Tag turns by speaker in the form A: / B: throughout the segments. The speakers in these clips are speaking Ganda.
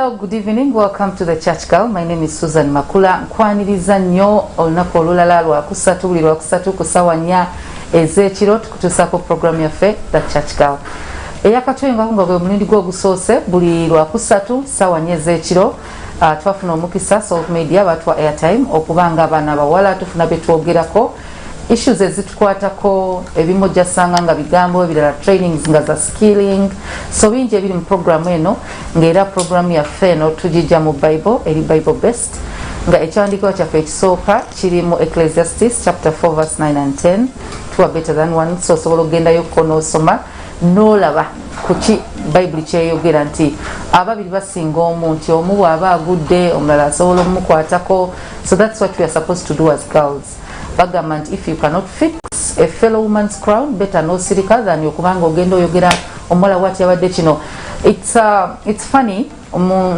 A: Well, good evening. Welcome to the Church Girl. My name is Susan Makula. Nkwaniriza nnyo olunaku olulala lwakusatu buli lwakusatu ku ssaawa 4 ez'ekiro tukutuusaako programu yaffe The Church Girl. Eyakatwenga nga gwe mulundi gw'ogusoose buli lwakusatu ssaawa 4 ez'ekiro twafuna omukisa Salt Media batwa airtime okubanga abaana abawala tufuna bye twogerako issues ezitukwatako ebimu ojjasanga nga bigambo ebirala trainings nga za skilling so bingi ebiri mu programu eno ng'era programu yaffe eno tugijja mu Bible eri Bible based nga ekyawandiikibwa kyaffe ekisooka kiri mu Ecclesiastes chapter 4 verse 9 and 10 two are better than one so osobola ogendayo ko n'osoma n'olaba kuki Bible kyeyogera nti ababiri basinga omu nti omu bw'aba agudde omulala asobola omukwatako so that's what we are supposed to do as girls. Bagament, if you cannot fix a fellow woman's crown, better no sirika than yokubanga ogenda oyogera omuwala wati abadde kino. It's funny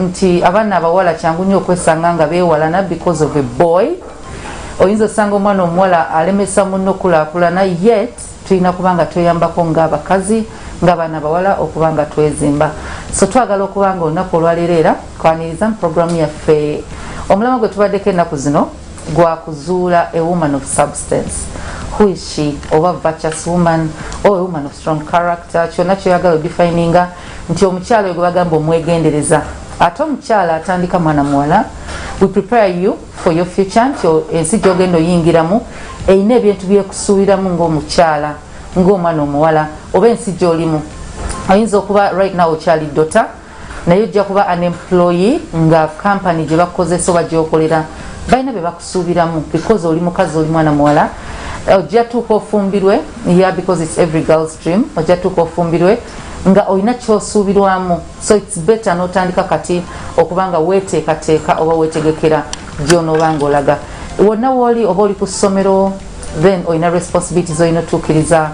A: nti abaana abawala kyangu nnyo okwesanga nga beewalana because of a boy. Oyinza osanga omwana omuwala alemesa munno kulaakulana yet tulina kubanga tweyambako ng'abakazi ng'abaana abawala okubanga twezimba. So twagala okubanga olunaku olwaleero era kwaniriza mu programu yaffe omulama gwe tubaddeko ennaku zino gwa kuzuula a woman of substance. Who is she? Oba virtuous woman or a woman of strong character. Kyonna kyoyagala odefininga nti omukyala oyo gwe bagamba omwegendereza ate omukyala atandika mwana muwala. We prepare you for your future nti ensi gy'ogenda oyingiramu eyina ebintu byekusuubiramu ng'omukyala ng'omwana omuwala oba ensi gy'olimu. Oyinza okuba right now okyali dota naye ojja kuba an employee nga company gye bakozesa oba gy'okolera balina bye bakusuubiramu because oli mukazi oli mwana muwala ojja tuuka ofumbirwe yeah because it's every girl's dream ojja tuuka ofumbirwe nga olina kyosuubirwamu so it's better n'otandika kati okubanga weeteekateeka oba weetegekera gy'onoobanga olaga wonna wooli oba oli ku ssomero then olina responsibilities olina otuukiriza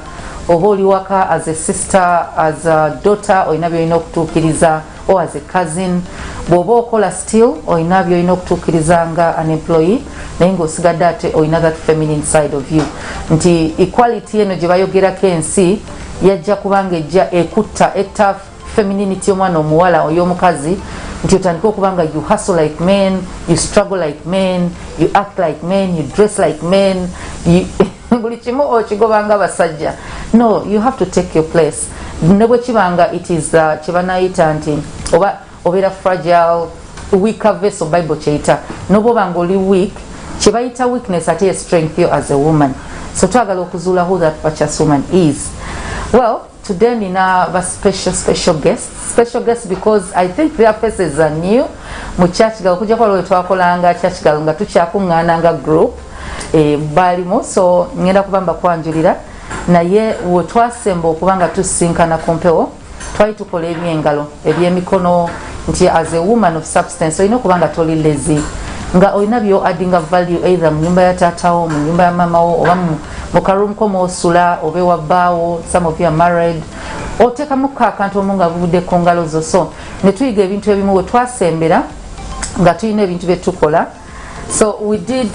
A: oba oli waka as a sister as a daughter olina byolina okutuukiriza or as a cousin bw'oba okola still olina byolina okutuukiriza nga an employee naye ng'osigadde ate olina that feminine side of you nti equality eno gye bayogerako ensi yajja kubanga ejja etta femininity y'omwana omuwala oy'omukazi nti otandika okubanga you hustle like men, you struggle like men, you act like men, you dress like men, buli kimu okigobanga abasajja. No, you have to take your place. Ne bwe kibanga it is kye banayita nti oba obeera fragile weaker vessel Bible kyeyita noba obanga oli weak kye bayita weakness ate strength yo as a woman. So twagala okuzuula who that virtuous woman is. Well, today nina a special guest because I think their faces are new mu Church Girl kujja kwa lwe twakolanga Church Girl nga tukyakuŋŋaana nga group balimu so ngenda kubamba kwanjulira naye we twasemba okubanga tusinkana ku mpewo twali tukola ebyengalo ebyemikono nti as a woman of substance olina okubanga toli lazy nga olina byo addinga value either mu nyumba ya taatawo mu nyumba ya mamawo oba mu karumu ko mwosula oba ewabbaawo some of you are married oteekamu akantu omu nga buvudde ku ngalo zo so ne tuyiga ebintu ebimu we twasembera nga tulina ebintu bye tukola so we did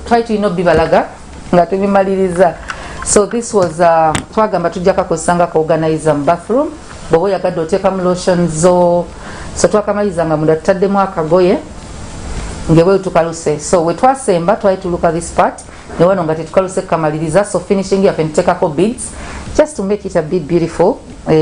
A: try to bibalaga nga tubimaliriza. So this was twagamba tujja kakozesanga ka organizer mu bathroom bw'oba oyagadde oteekamu lotion zo so twakamaliza nga munda tutaddemu akagoye ngewe tukaluse so we twasemba twali tuluka this part ne wano nga tetukaluse kamaliriza so finishing yaffe ntuteekako beads just to make it a bit beautiful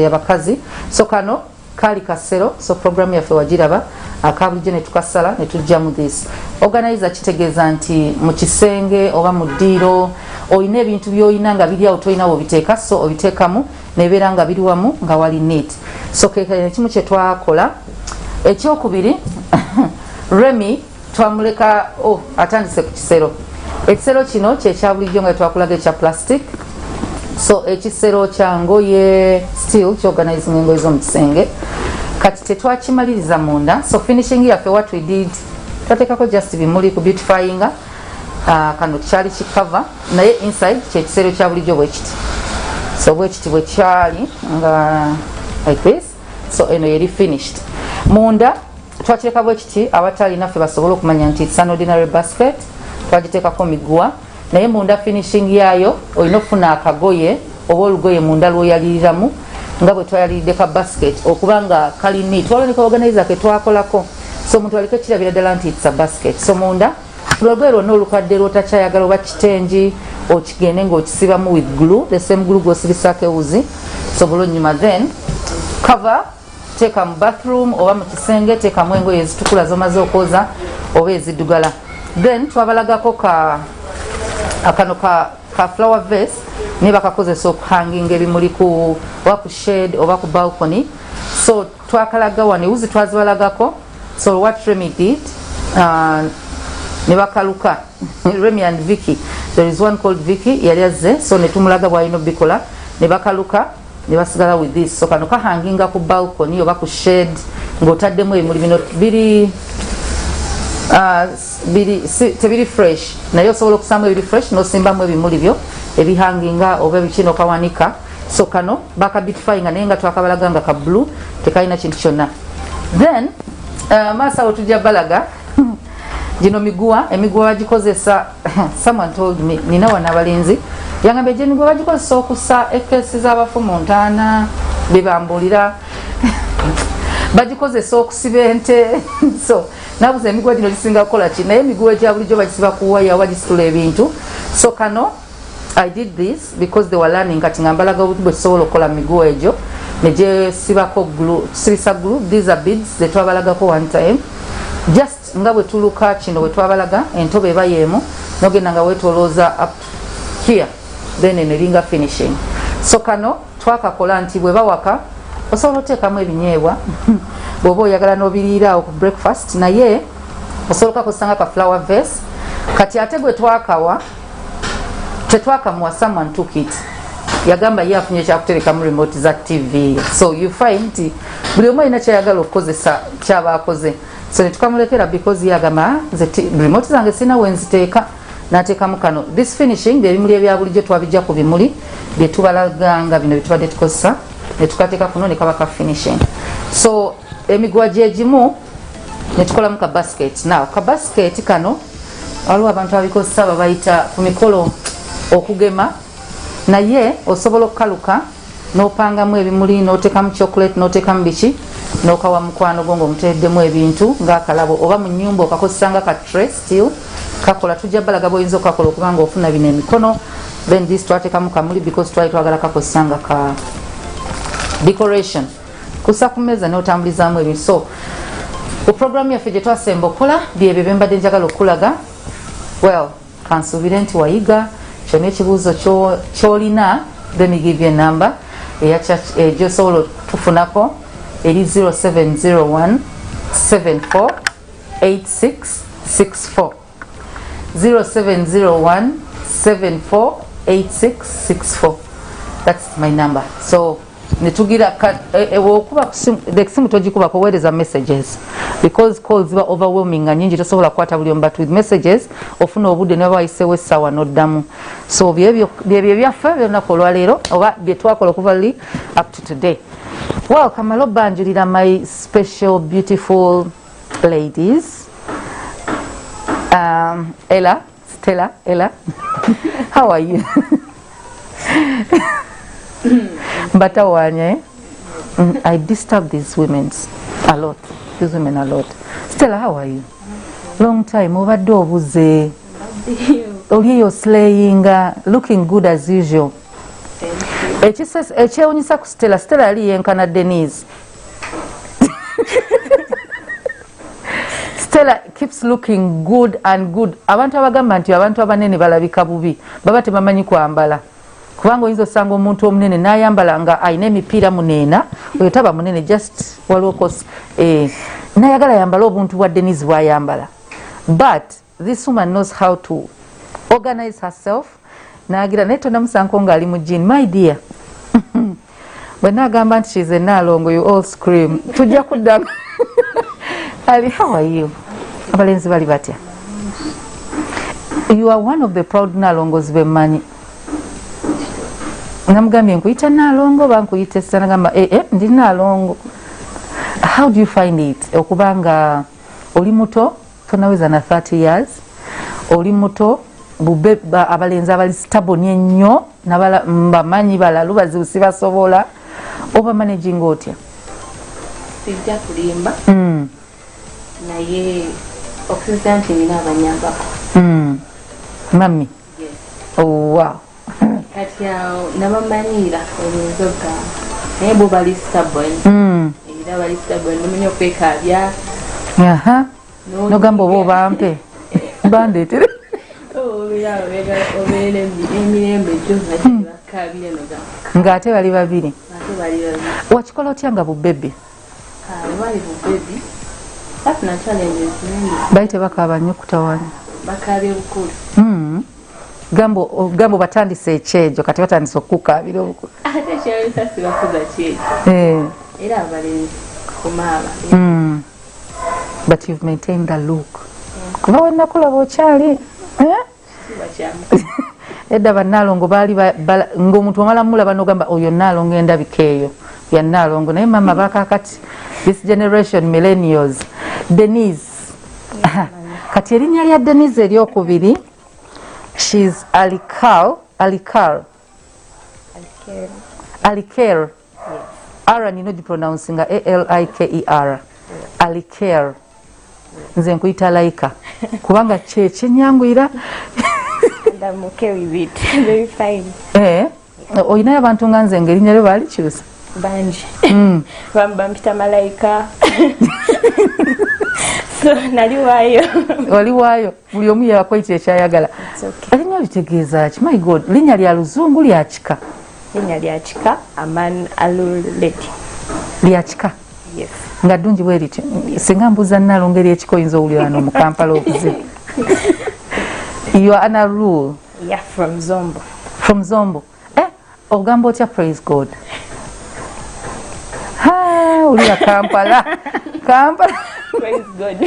A: abakazi so kano kali kasero so program yaffe wagiraba akabulijjo ne tukasala ne tujjamu this organizer kitegeeza nti mu kisenge oba mu ddiiro olina ebintu by'olina nga biri awo tolina obiteeka so obiteekamu nebeera nga biri wamu nga wali neat so kimu kye twakola ekyokubiri Remy twamuleka atandise ku kisero ekisero kino kyekya bulijjo nga twakulaga ekya plastic so ekisero kya ngoye still kyorganizing engoye z'omu kisenge kati tetwakimaliriza munda so finishing yaffe what we did twateekako just bimuli ku beautifyinga kano kyali kikava naye inside kyekisero kya bulijjo bwekiti so bwekiti bwe kyali nga like this so eno yeri finished munda twakireka bwekiti abatali naffe basobole okumanya nti it's an ordinary basket twagiteekako miguwa naye munda finishing yayo olina okufuna akagoye oba olugoye munda lwoyaliriramu nga bwe twayaliridde ka basket okubanga kali neat. Twaloneka organizer ke twakolako so omuntu aliko kirabira ddala nti it's a basket. So munda olugoye lwonna olukadde lwotakyayagala oba kitengi okigende ng'okisibamu with glue, the same glue gw'osibisaako ewuzi sobola onyuma. Then cover, teeka mu bathroom oba mu kisenge, teekamu engoye ezitukula zomaze okwoza oba eziddugala. Then twabalagako akano ka flower vase ne bakakozesa okuhanginga ebimuli oba ku shade oba ku balcony. So twakalaga wano ewuzi twazibalagako. So what Remy did, ne bakaluka Remy and Vicky, there is one called Vicky yali azze, so ne tumulaga bwalina bikola ne bakaluka ne basigala with this. So kano kahanginga ku balcony oba ku shade ng'otaddemu ebimuli bino tebiri fresh naye osobola okusamu ebiri fresh nosimbamu ebimuli byo ebihanginga oba ebikino kawanika. So kano bakabitifyinga naye nga twakabalaga nga ka blue tekalina kintu kyonna. Then maaso awo tujja balaga gino emiguwa bagikozesa someone told me, nina wana abalenzi yangambye gye emiguwa bagikozesa okussa ekesi z'abafu mu ntaana bebambulira bagikozesa okusiba ente so nabuze emiguwa gino gisinga kukola ki naye emiguwa egya bulijjo bagisiba ku waya oba gisitula ebintu. So kano I did this because they were learning kati nga mbalaga bwe tusobola okukola miguwa egyo ne gyesibako glue, tusibisa glue. These are beads ze twabalagako one time just nga bwe tuluka kino bwe twabalaga entobe eba yeemu nogenda nga weetolooza up here then eneringa finishing. So kano twakakola nti bwe bawaka osobola oteekamu ebinyeebwa bw'oba oyagala n'obiriira ku breakfast naye osobola okakozesa ka flower vase. Kati ate gwe twakawa tetwakamuwa, someone took it yagamba ye afunye ekyakuterekamu remote za TV. So you find nti buli omu alina kyayagala okukozesa kyabaakoze. So netukamulekera because yagamba remote zange sina wenziteeka nateekamu kano. This finishing byebimuli ebya bulijjo twabijja ku bimuli bye tubalaganga bino byetubadde tukozesa netukateeka kuno ne kaba ka finishing. So emiguwa gyegimu netukolamu ka basket. Now ka basket kano waliwo abantu abikozesa babayita ku mikolo okugema naye osobola okukaluka n'opangamu ebimuli n'oteekamu chocolate n'oteekamu biki n'okawa mukwano gwo ng'omuteeddemu ebintu ng'akalabo oba mu nnyumba okakozesa nga ka tray still kakola. Tujja balaga bw'oyinza okukakola okubanga ofuna bino emikono. Then this twateekamu kamuli because twali twagala kakozesa nga ka decoration kusa ku mmeeza n'otambulizaamu ebintu. So ku programu yaffe gye twasemba okukola byebyo bye mbadde njagala okulaga. Well kansuubire nti wayiga kyonna ekibuuzo kyolina. Let me give you a number gy'osobola tufunako eri 0701 74 8664 0701 74 8664. That's my number. So netugira okuba kusimu togikuba kuweereza messages because calls ziba overwhelming nga nyingi tosobola kukwata buli omu, but with messages ofuna obudde ne bawayiseewo essaawa n'oddamu. So byebyo byaffe by'olunaku olwaleero oba bye twakola okuva luli up to today. Well, kamala obbanjulira my special beautiful ladies. Stella, how are you? Batawanya, I disturb these women a lot. Stella, how are you? Long time, obadde obuze. Oli you're slaying, looking good as usual. Ekyewunyisa ku Stella yali yenkana Denise. Stella keeps looking good and good. Abantu abagamba nti abantu abanene balabika bubi baba tebamanyi kwambala. Kubanga oyinza osanga omuntu omunene n'ayambala nga ayina emipiira muneena oyo taba munene just waliwo nayagala yambala obuntu bwa Denise bwayambala. But this woman knows how to organize herself. Nagira naye tonamusanko ng'ali mu jean. My dear, bwe nagamba nti she's a Nalongo, you all scream. Tujja kuddamu. Ali, how are you? Abalenzi bali batya? You are one of the proud Nalongos bemmanyi. Namugambye nkuyita Nalongo bankuyita Sanagamba ndi Nalongo. How do you find it? Okubanga oli muto tonaweza na 30 years. Oli muto bube abalenzi abali stubborn ennyo bamanyi balalu bazibu sibasobola oba managing otya?
B: Sijja kulimba. naye okusinzira nti nina abanyambako.
A: Mami. Oh, wow.
B: Kati awo nabamanyira olunzoga naye bo bali stubborn. Era bali stubborn nomenya okwekaabya.
A: Aha. Nogamba oba obampe. Bandeetere.
B: Obeera emirembe gyonna bakaabire nogamba.
A: Ng'ate bali babiri. Wakikola otya nga bubebe?
B: Bali bubebe. Bafuna challenges nyingi.
A: Bayite bakaaba nnyo kutawaanya.
B: Bakaabye bukulu.
A: Gambo batandise ekyejo kati batandise okukaabira obukulu.
B: Ate kyalisa sibakuza kyejo. Era abalenzi kumaaba.
A: But you've maintained the look. Kuba wennakulaba okyali. Edda bannaalongo baali ng'omuntu omala mulaba n'ogamba oyo nnaalongo endabika eyo ya nnaalongo naye mama bakakati this generation millennials. Denise. Kati erinnya lya Denise eryokubiri she's Alikar. Aliker. R nino gipronouncing Aliker. Aliker. Nze nkuyita Laika kubanga kyenyanguyira.
C: I'm okay with it. Very fine.
A: Oyinayo abantu nga nze ng'erinnya lyo baalikyusa
C: banji. Bampita Malayika. So nali waayo.
A: Oli waayo buli omu yakwayita ekyayagala. Erinnya litegeeza ki? My God, linnya lya luzungu lya kika?
C: Linnya lya kika Aman Aluleti.
A: Lya kika?
C: Yes.
A: Nga ddungi bwe lityo. Singa mbuuza nnaalongo ery'ekika oyinza owulira wano mu Kampala okuzibu. You are Anna Rule.
C: Yeah, from Zombo.
A: From Zombo. Ogamba otya? Praise God. Ulira Kampala. Kampala.
C: Praise God.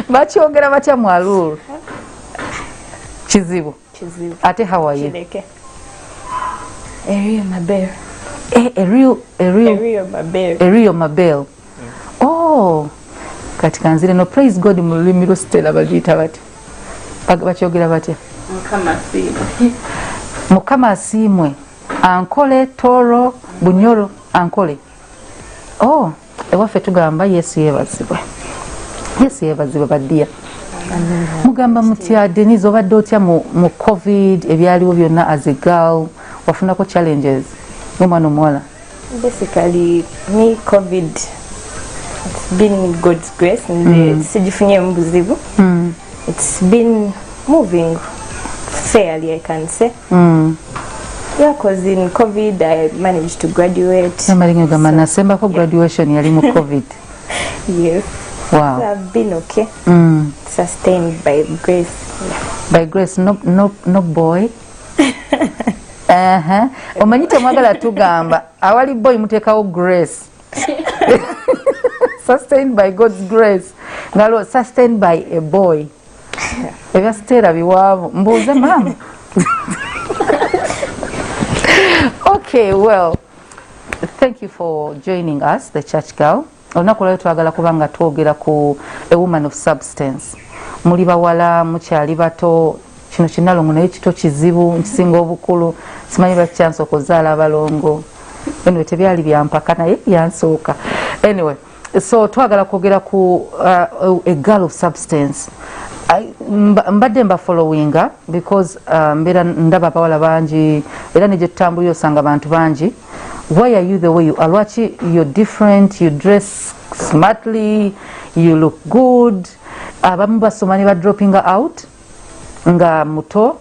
A: Bakyogera batya mu Arule? Kizibu. Ate how are you?
C: Chileke. Erio Mabel.
A: Erio Mabel. Oh. Kati kanzire no praise God mu lulimi lwo Stella bagiyita batya? Bakyogera batya? Mukama asiimwe. Ankole Toro Bunyoro Ankole. Oh, ewaffe tugamba Yesu yeebazibwe. Yesu yeebazibwe baddiya. Mugamba mutya Denise obadde otya mu COVID ebyaliwo byonna as a girl wafunako challenges omwana omuwala?
C: Basically me COVID it's been God's grace and sijifunye mbuzibu. It's been moving fairly, I can say. Yeah, because in COVID I managed to graduate.
A: Nasembako graduation yali mu COVID.
C: Yes.
A: Wow.
C: So I've been okay. Sustained by grace. Yeah.
A: By grace, no boy. Omanyite mwagala tugamba awali boy mutekawo grace. Sustained by God's grace. Ngalo sustained by a boy. Ebya Stella biwaavu mbuuze mama. Okay, well, thank you for joining us, the Church Girl. Olunaku lwaleero twagala kubanga twogera ku a woman of substance. Muli bawala mukyali bato, kino kinalongo naye kito kizibu nkisinga obukulu, simanyi bakyansa okuzaala abalongo. Anyway, tebyali byampaka naye yansooka. Anyway, so twagala kwogera ku a girl of substance. Mbadde mba followinga because mbeera ndaba abawala bangi era ne gye tutambulira osanga abantu bangi. Why are you the way you are? Lwaki you're different, you dress smartly, you look good. Abamu basoma ne ba dropping out nga muto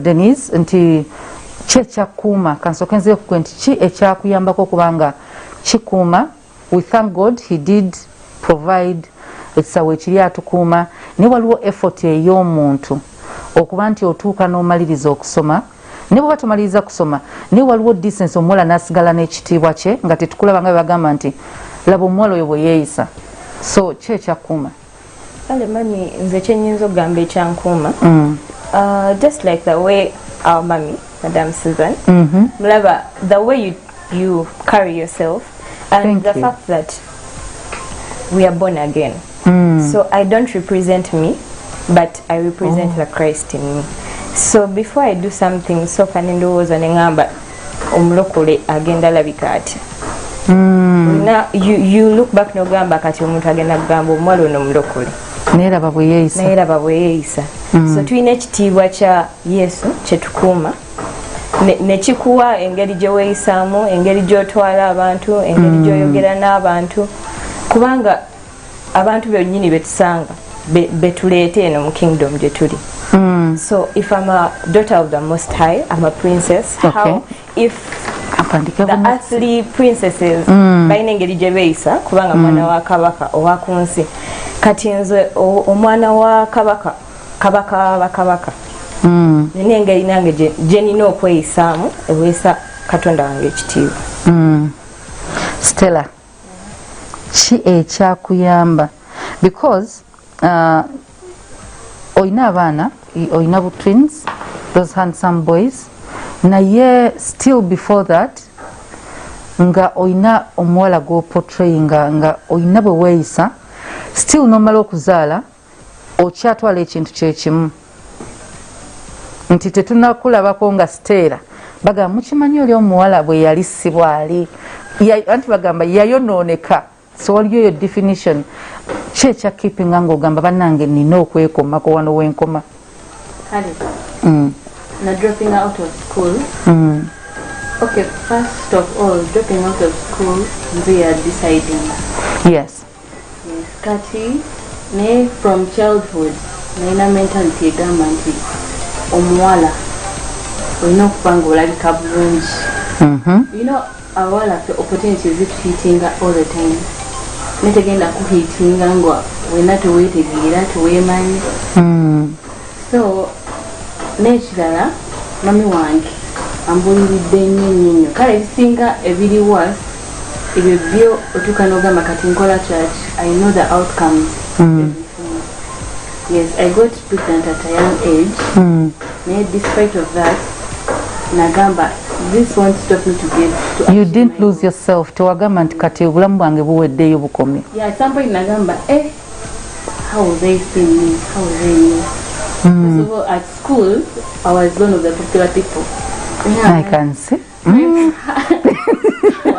A: Denise nti ki ekyakuuma kansooke nzire kukwe nti ki ekyakuyambako okubanga kikuuma. We thank God he did provide ekisaawe ekiri atukuuma ne waliwo effort ey'omuntu okuba nti otuuka n'omaliriza okusoma ne bw'oba tomaliriza kusoma ne waliwo distance omuwala n'asigala n'ekitiibwa kye nga tetukulaba nga bagamba nti laba omuwala oyo bwe yeeyisa. So ki ekyakuuma?
C: Kale mami nze kyenyinza okugamba ekyankuuma just like the way our mummy Madam Susan mulaba the way you carry yourself and the fact that we are born again. So I don't represent me, but I represent the Christ in me. So before I do something, so kanendowooza ne ngamba omulokole agenda labika ati. You look back n'ogamba kati omuntu agenda kugamba omuwala ono mulokole
A: neraba bwe yeeyisa.
C: So tulina ekitiibwa kya Yesu kyetukuuma nekikuwa engeri gye weeyisaamu, engeri gy'otwala abantu, engeri gy'oyogera n'abantu, kubanga abantu bennyini betusanga betuleeta eno mu kingdom gye tuli. So if I'm a daughter of the Most High, I'm a princess. How if the earthly princesses balina engeri gye beeyisa kubanga mwana wa kabaka owa ku nsi, kati nze omwana wa kabaka nina engeri nange gye nina okweyisaamu eweesa Katonda wange ekitiibwa.
A: Stella, ki ekyakuyamba because oyina abaana, oyina bu twins, those handsome boys, naye still before that nga oyina omuwala go portrayinga nga oyina bwe weeyisa, still nomala okuzaala okyatwala ekintu kyekimu nti tetunakulabako nga Stella bagamba mukimanyi oli omuwala bwe yali si bwali anti bagamba yayonooneka. So waliyo yo definition ki ekya keepinga ng'ogamba bannange nina okwekomako wano wenkoma?
B: Na dropping out of school. Okay, first of all, dropping out of school, we are deciding.
A: Yes.
B: Kati, ne from childhood, naina mentality egamba nti omuwala olina okubanga olabika bulungi. You know, abawala fe opportunities zituhitinga all the time. Netegenda kuhitinga nga wena teweetegeera teweemanyi. So n'ekirala mami wange ambuliridde nnyo kale ebisinga ebiri worse ebyo byo otuuka n'ogamba kati nkola church, I know the outcomes. Yes, I got pregnant at a young age. Despite of that, nagamba this won't stop me to get to.
A: You didn't lose yourself. Tewagamba nti kati obulamu bwange buweddeyo bukomye.
B: Yeah, at some point nagamba how will they see me? How will they know? First of all, at school, I was one of the popular people.
A: I can see.
B: I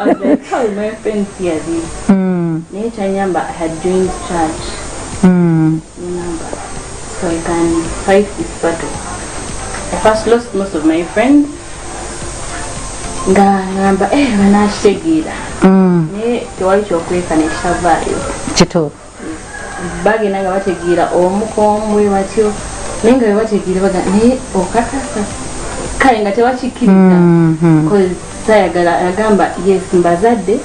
B: was like, how will my friends hear this? I had joined church. So I can fight this battle. I first lost most of my friends. Ngamba banashtegera. Tewali kyokweka nekitavaayo.
A: Kituufu.
B: Bagenda nga bategeera omukomwe batyo naye nga bebategeera baga naye okakasa kale nga tebakikkiriza sayagala agamba yes mbazadde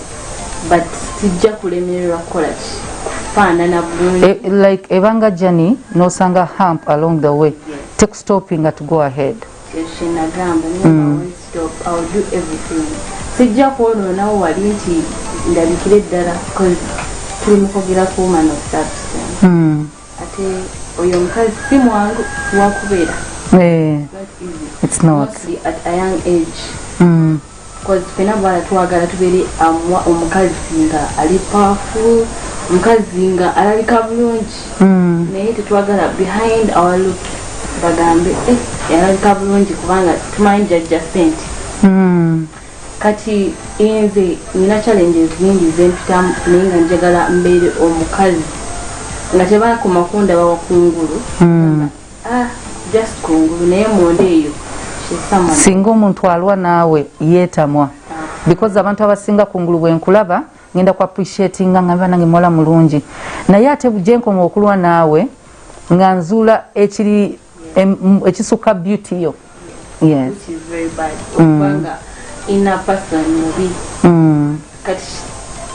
B: but sijja kulemererwa kukola ki kufaanana bulungi
A: like ebanga journey nosanga hump along the way take stopping to go ahead.
B: Nagamba never stop, I'll do everything. Sijja kwonoonawo wali nti ndabikire ddala because tuli mukwogera ku woman of substance. Ate oyo omukazi si mwangu wakubeera.
A: It's not.
B: Mostly at a young age. Because fena bwala twagala tubeere omukazi nga ali powerful, omukazi nga alabika bulungi. Naye tetwagala behind our look bagambe yalabika bulungi kubanga tumanyi jajja ssente. Kati inze nina challenges nyingi zempitamu naye nga njagala mbeere omukazi nga tebakoma kundaba kungulu. Just kungulu naye monde eyo
A: singa omuntu alwa naawe yeetamwa because abantu abasinga kungulu bwenkulaba ngenda ku appreciatinga nga banange muwala mulungi naye ate bujenkoma okulwa naawe nga nzuula ekisukka beauty yo. Yes.
B: Which is very bad. Kubanga inner person mubi. Kati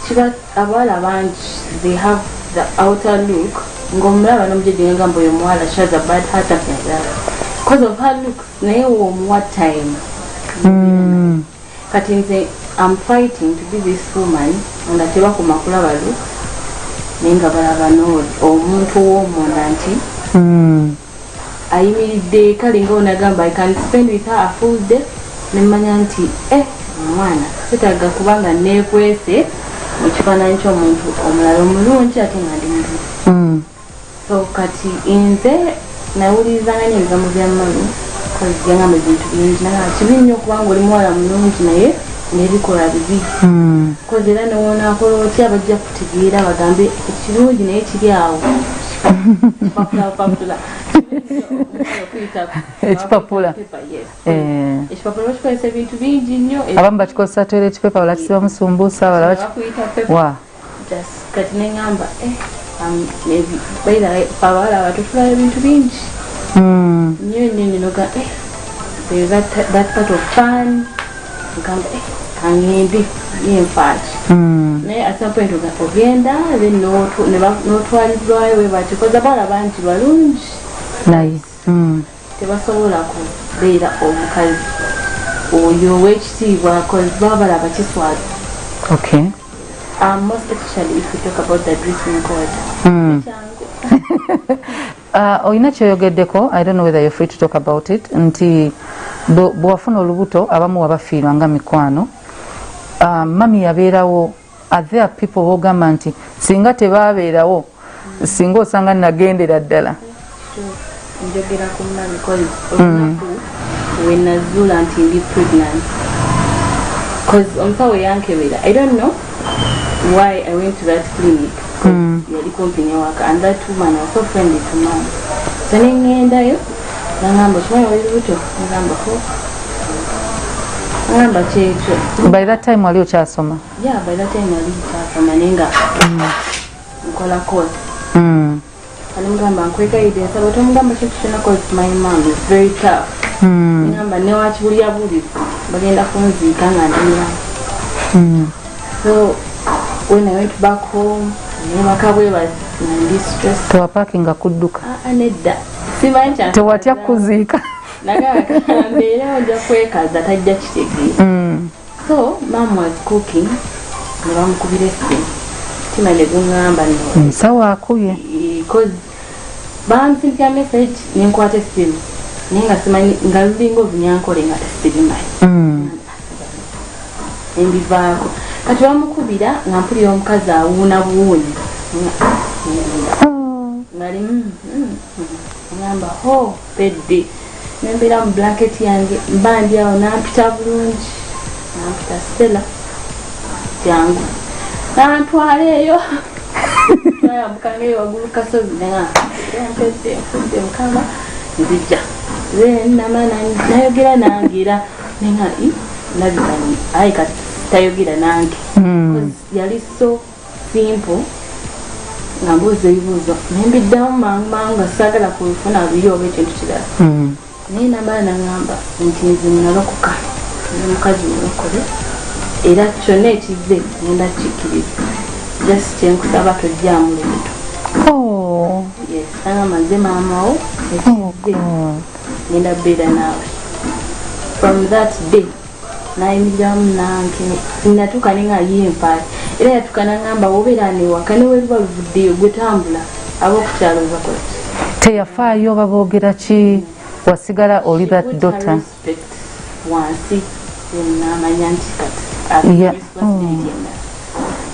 B: kiba abawala bangi they have the outer look ng'omulaba n'omujeje ngamba oyo muwala she has a bad heart like that because of her look naye womuwa time. Kati nze I'm fighting to be this woman nga tebakoma kulaba look naye nga balaba omuntu w'omunda nti ayimiridde kale ng'onagamba I can spend with her a full day nemmanya nti omwana setaga kubanga neekwese mu kifaananyi ky'omuntu omulala omulungi ate nga ndi mubi. So kati nze nawulirizanga nnyo ebigambo bya mami kozigangamba ebintu bingi naga kibi nnyo okubanga oli muwala mulungi naye n'ebikola bibi kozi era newoonakola otya bajja kutegeera bagambe ekirungi naye kiri awo
A: ekipapula
B: ekipapula bakikozesa ebintu bingi nnyo
A: abamu bakikozesa toilet paper balala kisibamu sumbuusa balala
B: kati neŋŋamba abawala abato tulaba ebintu bingi nnyo nnyo ninoga that part of fun ngamba kangendi yenfaaki naye at some point ogenda then n'otwalibwayo webati koza bawala bangi balungi
A: naye
B: tebasobola kubeera omukazi oyo ow'ekitiibwa baba balaba kiswazi most especially if we talk about the dressing code
A: oyina kyoyogeddeko I don't know whether you're free to talk about it nti bwafuna olubuto abamu wabafiirwa nga mikwano mami yabeerawo are there people bogamba nti singa tebabeerawo singa osanga nagendera ddala
B: njogera ku mami olunaku wenazuula nti ndi pregnant because omusawo yankebera I don't know why I went to that clinic yali kumpi newaka and that woman was so friendly to mom so nengendayo nangamba kimanyi wali lubuto nagamba nangamba kyekyo
A: by that time wali okyasoma
B: by that time wali okyasoma nenga nkola course alimugamba nkwegayidde nsaba otomugamba kintu kyonna cause my mom is very tough ngamba newakibulya buli bagenda kunziika nga ndimulamu so when I went back home nebaka bwebazi ndi stress
A: tewapakinga kudduka
B: nedda simanyi
A: tewatya kuziika
B: mbeera ojja kwekaza tajja kitegeera so mom was cooking nebamukubira essimu tima neguŋŋamba
A: nsawo akubye
B: because bansindikira message nenkwata essimu naye nga simanyi nga lulinga obunyankole nga tasirimanyi embivaako kati bamukubira nga mpulira omukazi awuuna buwuuni ngali ngamba pedde nembeera mu blanket yange mba ndi awo nampita bulungi nampita Stella jangu nantwaleeyo twayambukangaeyo waggulu kasozi nampedde nfudde mukama nzijja then namana nayogera nangira nenga nabikani ayi kati tayogera nange yali so simple nga mbuuza ebibuuzo nembiddamu mangu nga saagala kubifuna biri oba ekintu kirala naye namala naŋŋamba nti nze nalokoka ne mukazi mulokole era kyonna ekizze ngenda kikkiriza just kyenkusaba tojjaamu lubuto naŋŋamba nze maamawo ekizze ngenda beera naawe from that day nayimiriramu nange natuuka nenga yenfaali era yatuuka naŋŋamba wobeera newaka neweriba luvuddeyo gwetambula ab'okukyalo bakola
A: teyafaayo baboogera ki wasigala oli that daughter
B: wansi namanya nti kati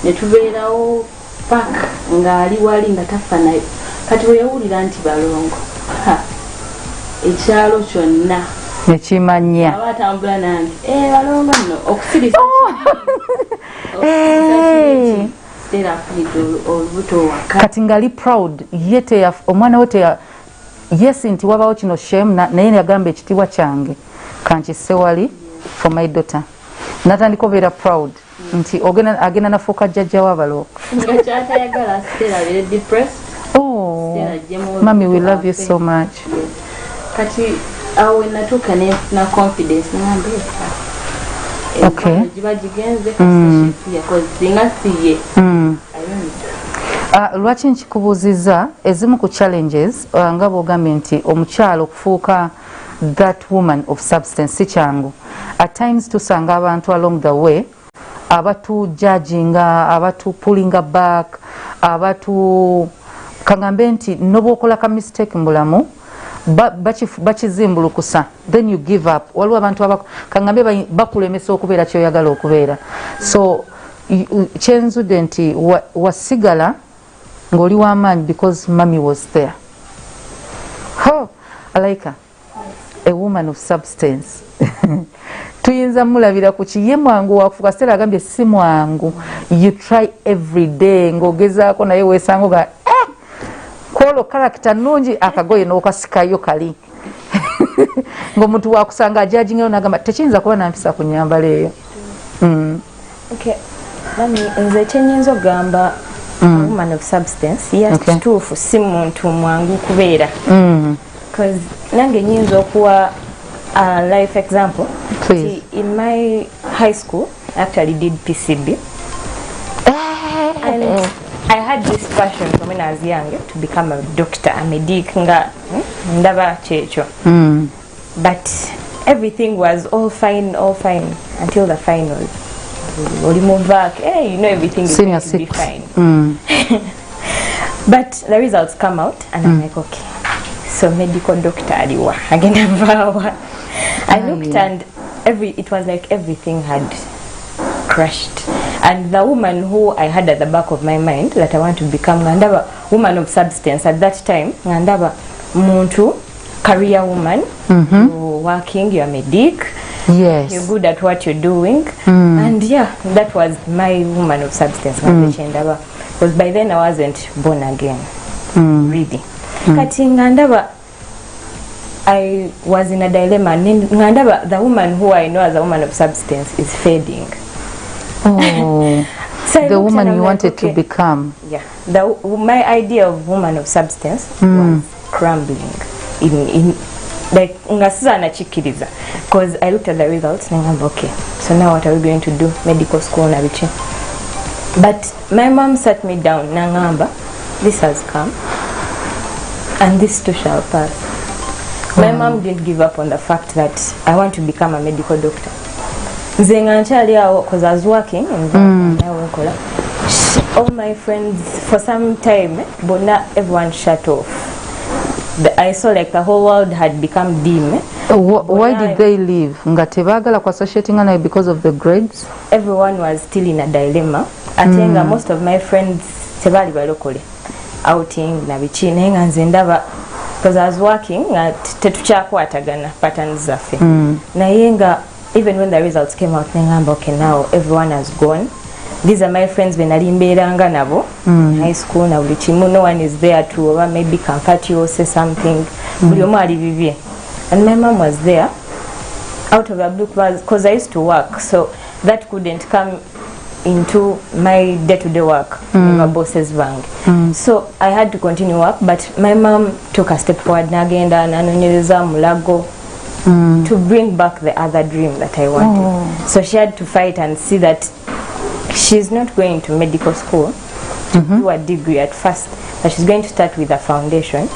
B: netubeerawo paka ng'ali wali nga tafa nayo kati weyawulira nti balongo ekyalo kyonna
A: nekimanya
B: aba atambula nange balongo nno okusirisa Stella afunidde olubuto waka
A: kati ngali proud ye omwana we yes nti wabawo kino shame naye yagamba ekitiibwa kyange kankisse wali for my daughter natandika obeera proud nti agenda nafuuka jjajja w'abalooka
B: nga kyatayagala Stella abeere depressed
A: mami we love you so much
B: kati awo wenatuuka nefuna confidence ngambe giba gigenze singa siye
A: lwaki nkikubuuziza ezimu ku challenges nga bwogambye nti omukyalo okufuuka that woman of substance si kyangu at times tusanga abantu along the way abatu judginga abatu pullinga back abatu kagambe nti nobwokola ka mistake mbulamu bakizimbulukusa then you give up waliwo abantu kagambe bakulemesa okubeera kyoyagala okubeera so kyenzudde nti wasigala ng'oli w'amaanyi because mommy was there. Alaika, a woman of substance. tuyinza mulabira ku kiye mwangu wakufuka Stella agambye si mwangu you try every day ngogezaako naye weesango ga kwolo character nungi akagoye n'okasikayo kali ng'omuntu wakusanga ajajingeyo n'agamba tekiyinza kuba nampisa ku nnyambala eyo.
C: Okay. Mami nze kyenyinza ogamba woman of substance kituufu si muntu mwangu kubeera because nange nyinza okuwa life example. In my high school I actually did PCB and I had this passion from when I was young to become a doctor, a medic nga ndaba checho. But everything was all fine until the final. Only move back, hey, you know everything is going to be fine. But the results come out and I'm like, okay, so medical doctor aliwa again. I looked and it was like everything had crashed. And the woman who I had at the back of my mind that I want to become ngandaba woman of substance at that time, ngandaba muntu career woman, you're working, you're a medic,
A: yes,
C: you're good at what you're doing, and yeah, that was my woman of substance. Because by then I wasn't born again, really. Kati ngandaba I was in a dilemma. Ngandaba the woman who I know as a woman of substance is fading.
A: Oh, so the woman you wanted to become.
C: Yeah, my idea of woman of substance was crumbling. In like ngasiza na chikiriza because I looked at the results and I'm okay, so now what are we going to do? Medical school na bichi. But my mom sat me down nangamba, this has come and this too shall pass. My mom didn't give up on the fact that I want to become a medical doctor. Nzenga nchali yao because I was working and all my friends for some time but not everyone shut off. I saw like the whole world had become dim.
A: Why did they leave? Nga tebagala kwa associating nayo because of the grades?
C: Everyone was still in a dilemma. Atenga most of my friends tebali balokole outing na bichine nga nzendaba because I was working at tetuchakwatagana patterns zaffe. Na yenga even when the results came out ngamba okay, now everyone has gone. These are my friends benali mberanga nabo high school na buli kimu, no one is there to or maybe comfort you or say something. Buli omu ali bibye. And my mom was there out of the blue because I used to work, so that couldn't come into my day-to-day work in my boss's bank. So I had to continue work, but my mom took a step forward nagenda nanonyereza mulago to bring back the other dream that I wanted. So she had to fight and see that she's not going to medical school to do a degree at first, but she's going to start with a foundation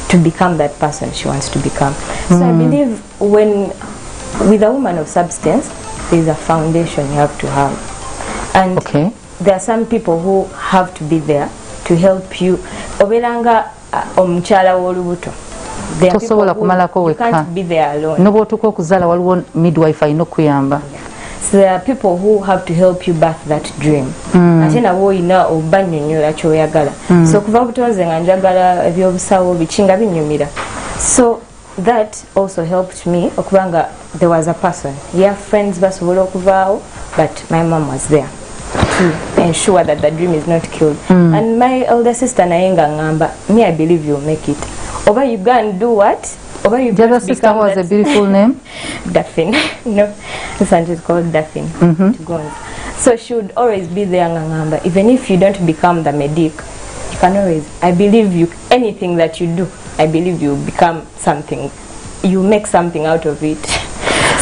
C: to become that person she wants to become. So I believe with a woman of substance, there's a foundation you have to have. And there are some people who have to be there to help you. Obelanga omuchala wolubuto. There are people who can't be there alone.
A: Nobotuko kuzala waliwo midwife ayino kuyamba.
C: So there are people who have to help you back that dream. Ate nabo ina obanyonyola kyoyagala. So kuva butonze nga njagala ebyobusawo bichinga binyumira. So that also helped me okubanga there was a person. Yeah, friends basobola okuvaawo, but my mom was there to ensure that the dream is not killed. And my elder sister nayenga ngamba, me I believe you'll make it. Oba you go and do what? Oba you
A: the other sister was a beautiful name?
C: Daphne. No, this one is called Daphne. So she would always be there ngamba. Even if you don't become the medic, you can always, I believe you, anything that you do, I believe you become something, you make something out of it.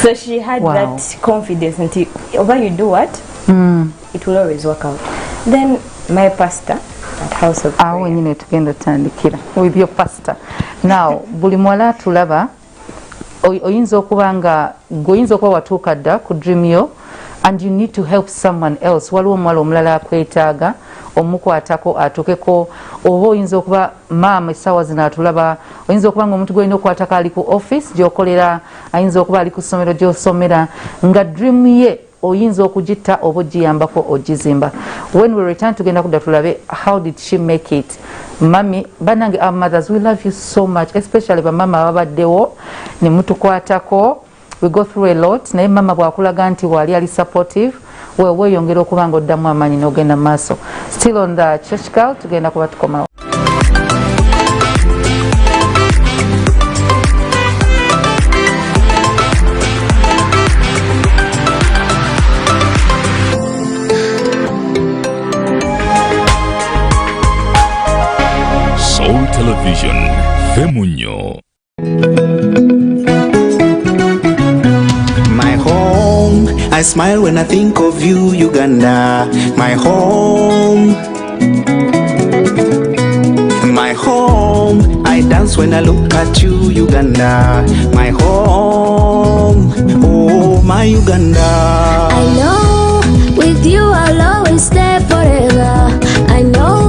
C: So she had that confidence until over you do what, it will always work out. Then my pastor at House of Prayer.
A: Nyine tugenda tandikira with your pastor. Now buli mwala tulaba oyinza okubanga goyinza okuba watuuka dda ku dream yo and you need to help someone else. Waliwo omwala omulala akwetaaga omukwatako atukeko, oba oyinza okuba maama essaawa zino atulaba, oyinza okuba nga omuntu gwolina okwatako ali ku office gyokolera, ayinza okuba ali ku ssomero gyosomera nga dream ye oyinza okugitta oba ogiyambako ogizimba. When we return tugenda kudda tulabe how did she make it. Mami banange, our mothers, we love you so much, especially bamama ababaddewo ne mutukwatako we go through a lot naye mama bwakulaga nti wali ali supportive weeyongera okuba nga oddamu amaanyi n'ogenda mu maaso. Still on the church girl tugenda kuba tukomawo.
D: Soul Television, Femunyo.
E: My home, I smile when I think of you, Uganda. My home. My home, I dance when I look at you, Uganda. My home, oh my Uganda.
F: I know with you I'll always stay forever. I know.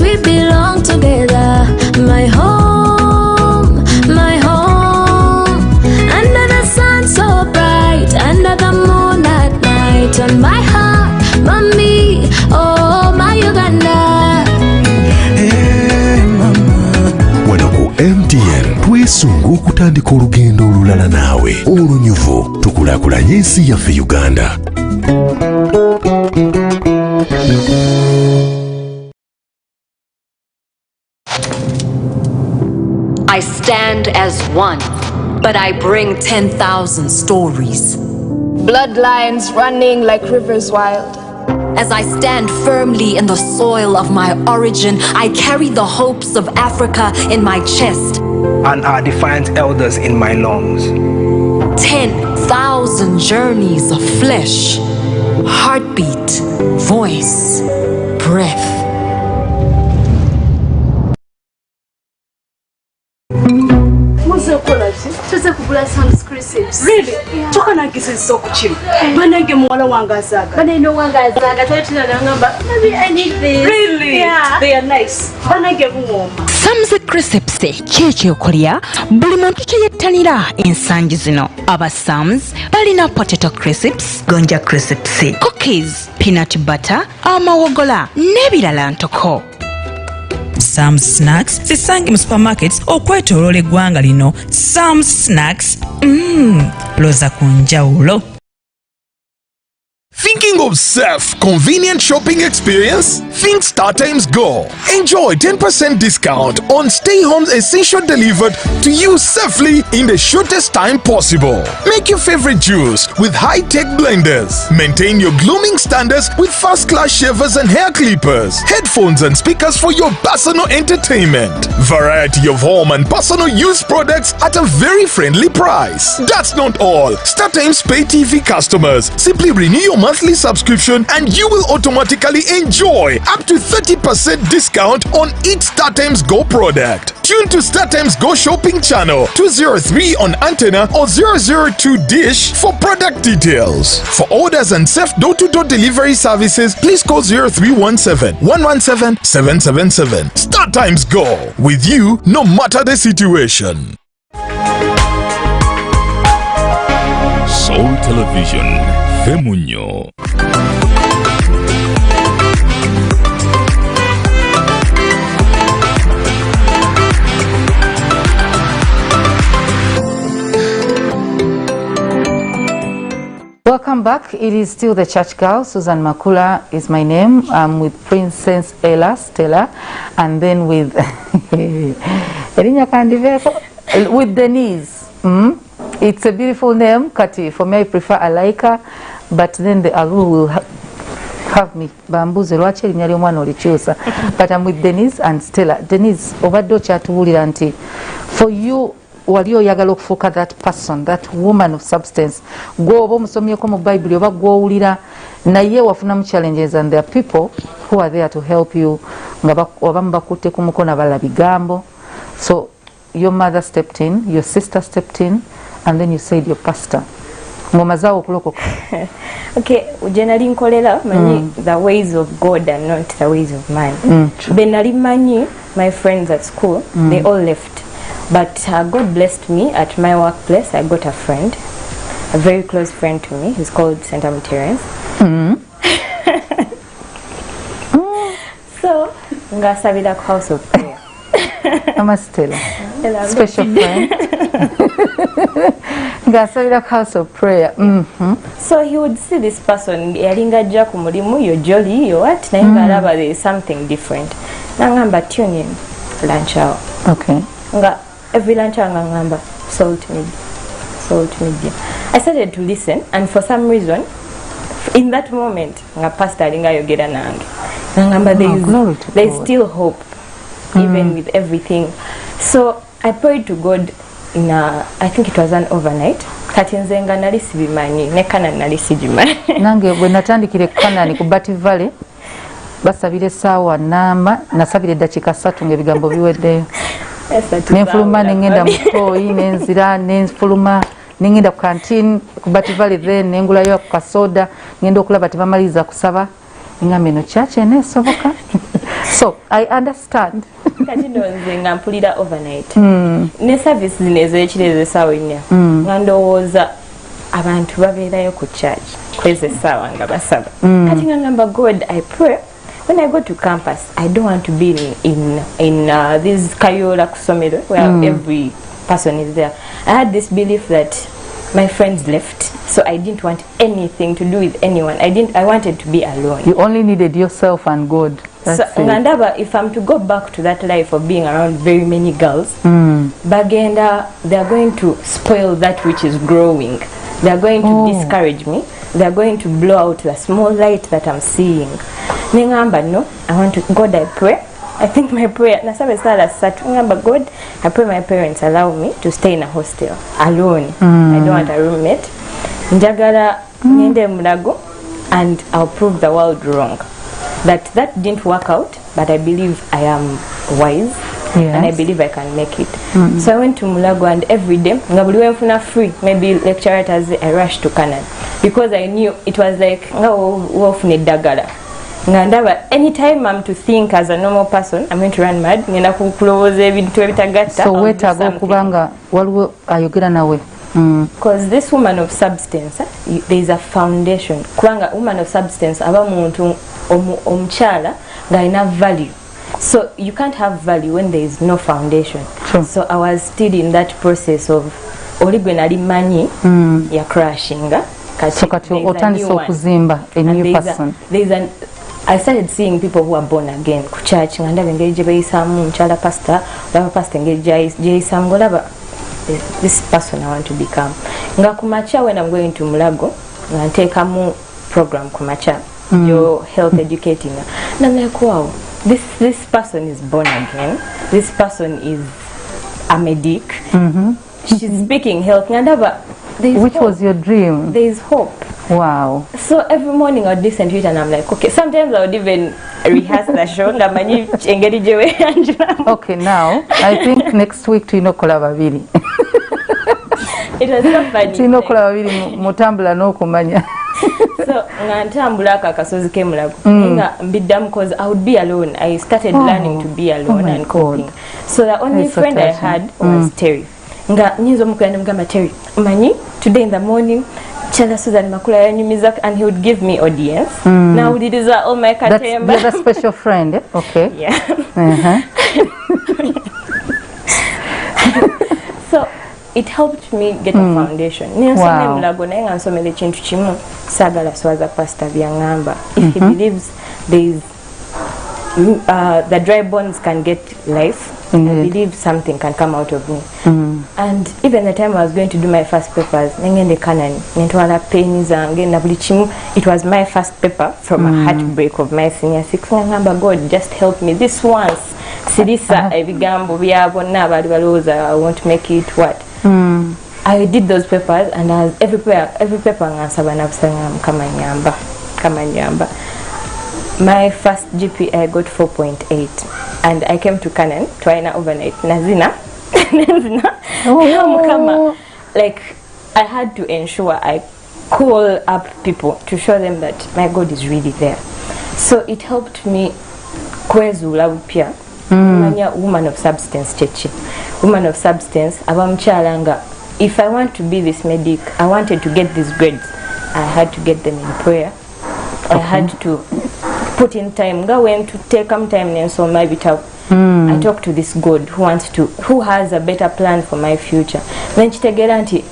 F: We belong together. My home, my home. Under the sun so bright, under the moon at night. On my heart, mommy, oh my Uganda.
E: Hey mama.
G: Wano ku MTN twesunga okutandika olugendo olulala naawe olunyuvu tukulaakulanye ensi yaffe Uganda.
H: I stand as one, but I bring 10,000 stories.
I: Bloodlines running like rivers wild.
H: As I stand firmly in the soil of my origin, I carry the hopes of Africa in my chest.
J: And our defiant elders in my lungs.
H: 10,000 journeys of flesh, heartbeat, voice, breath.
I: Tuze kugula some crisps.
K: Really? Yeah. Chokana kisi soko chini. Banage mwala wangazaga.
I: Banage wangazaga. Tuwetina nangamba. Maybe I need this.
K: Really?
I: Yeah.
K: They are nice. Banage mwoma.
L: Sam's crisps cheche okolya buli muntu kyeyettanira ensangi zino. Aba Sam's balina potato crisps, gonja crisps, cookies, peanut butter, amawogola n'ebirala ntoko.
M: Sam's Snacks zisange mu supermarkets okwetooloola eggwanga lino. Sam's Snacks loza ku njawulo.
D: Thinking of safe, convenient shopping experience? Think StarTimes Go. Enjoy 10% discount on stay home essential delivered to you safely in the shortest time possible. Make your favorite juice with high-tech blenders. Maintain your grooming standards with first-class shavers and hair clippers. Headphones and speakers for your personal entertainment. Variety of home and personal use products at a very friendly price. That's not all. StarTimes Pay TV customers simply renew your monthly subscription and you will automatically enjoy up to 30% discount on each StarTimes Go product. Tune to StarTimes Go shopping channel 203 on antenna or 002 dish for product details. For orders and safe door-to-door delivery services, please call 0317 117 777. StarTimes Go, with you no matter the situation. Soul Television, Femunyo.
A: Welcome back. It is still the church girl. Susan Makula is my name. I'm with Princess Ella Stella, and then with Erinya Kandiveko, with Denise. It's a beautiful name, Kati. For me, I prefer Alaika, but then the Alu will have me. Bambuze lwache linyali omwana olikyusa. But I'm with Denise and Stella. Denise, obadde okyatuwulira nti for you wali oyagala okufuuka that person, that woman of substance, gwoba omusomyeko mu Bible oba gwowulira naye wafunamu challenges, and there are people who are there to help you nga abamu bakutte ku mukono bala bigambo. So your mother stepped in, your sister stepped in, and then you said your pastor. Ngomazao okulokoka.
C: Okay, generally nkolera manyi the ways of God and not the ways of man. Benali manyi my friends at school, they all left. But God blessed me at my workplace. I got a friend, a very close friend to me. He's called St. Terence. So, ngasabira house of prayer.
A: Mama Stella, special friend. Ngasabira house of prayer.
C: So he would see this person yalinga ajja ku mulimu, you're jolly, you're what, naye ngalaba there is something different. Nangamba tune in lunch hour.
A: Okay.
C: Nga every lunch hour ngamba salt media. I started to listen, and for some reason in that moment nga pastor alinga yogera nange ngamba there is still hope even with everything. So I prayed to God in I think it was an overnight. Kati nze nga nali sibimanyi ne Canaan nali sigimanyi.
A: Nange bwe natandikire Canaan ku Bati Valley basabire saawa namba nasabire eddakiika 3 ng'ebigambo biweddeyo. Nenfuluma nengenda mu Toyi nenzira nenfuluma nengenda ku canteen ku Bati Valley then nengulayo ku kasoda ngenda okulaba tebamaliriza kusaba ngamba eno church eneesoboka. So I understand.
C: Kati nonze nga mpulira overnight. Ne service zino ez'ekiro essaawa 4 nga ndowooza abantu babeerayo ku church kwezi essaawa nga basaba. Kati nga ngamba God, I pray when I go to campus I don't want to be in this Kayola kusomero where every person is there. I had this belief that my friends left, so I didn't want anything to do with anyone. I wanted to be alone.
A: You only needed yourself and God.
C: So ngandaba, if I'm to go back to that life of being around very many girls, bagenda, they are going to spoil that which is growing. They are going to discourage me. They are going to blow out the small light that I'm seeing. Ningamba, no, I want to, God, I pray. I think my prayer, nasabe sala satu, ngamba, God, I pray my parents allow me to stay in a hostel alone. I don't want a roommate. Njagala ngende Mulago, and I'll prove the world wrong. That didn't work out, but I believe I am wise, and I believe I can make it. So I went to Mulago, and every day, ngabuli free, maybe lecture I rushed to Canaan, because I knew it was like dagala. Ngandaba, anytime I'm to think as a normal person, I'm going to run mad.
A: So wait ago kubanga waliwo ayogera nawe.
C: Because this woman of substance, there is a foundation. Kubanga woman of substance aba muntu omuchala nga ina value. So you can't have value when there is no foundation. So I was still in that process of oligwe nali manyi ya crashing.
A: So kati otandise okuzimba a new person.
C: I started seeing people who are born again ku church nga ndaba engeri gye bayisamu omukyala pastor olaba pastor engeri gyeyisamu ngolaba this person I want to become. Nga ku macha when I'm going to Mulago nga nteekamu program ku macha your health educating and I'm like wow, this person is born again, this person is a medic, she's speaking health nga ndaba
A: which hope. Was your dream?
C: There is hope.
A: Wow.
C: So every morning I would listen to it and I'm like, okay, sometimes I would even rehearse the show.
A: Okay, now I think next week to Inokola Babiri.
C: It was so funny.
A: Inokola Babiri mutambula no kumanya.
C: So ngantambula akasozi ke Mulago. Nga mbidam because I would be alone. I started learning to be alone and coping. So the only friend I had was Terry. Nga nyizo mukuyanda mugamba Terry, manyi today in the morning Chala Susan Makula yanyumiza, and he would give me audience. Now it is all my katemba.
A: That's a special friend, eh? Okay.
C: Yeah. So it helped me get a foundation. Wow. If he believes there is the dry bones can get life, I believe something can come out of me. And even the time I was going to do my first papers, it was my first paper from a heartbreak of my senior six. God, just help me this once. I want to make it what? I did those papers, and every paper my first GPA I got 4.8, and I came to Canaan twice overnight. Nazina, like I had to ensure I call up people to show them that my God is really there. So it helped me kwezula upya woman of substance chechi. Woman of substance abamchalanga. If I want to be this medic, I wanted to get these grades, I had to get them in prayer. I had to put in time. Ga went to take time and so my bit I talk to this God who has a better plan for my future. Then chitegera nti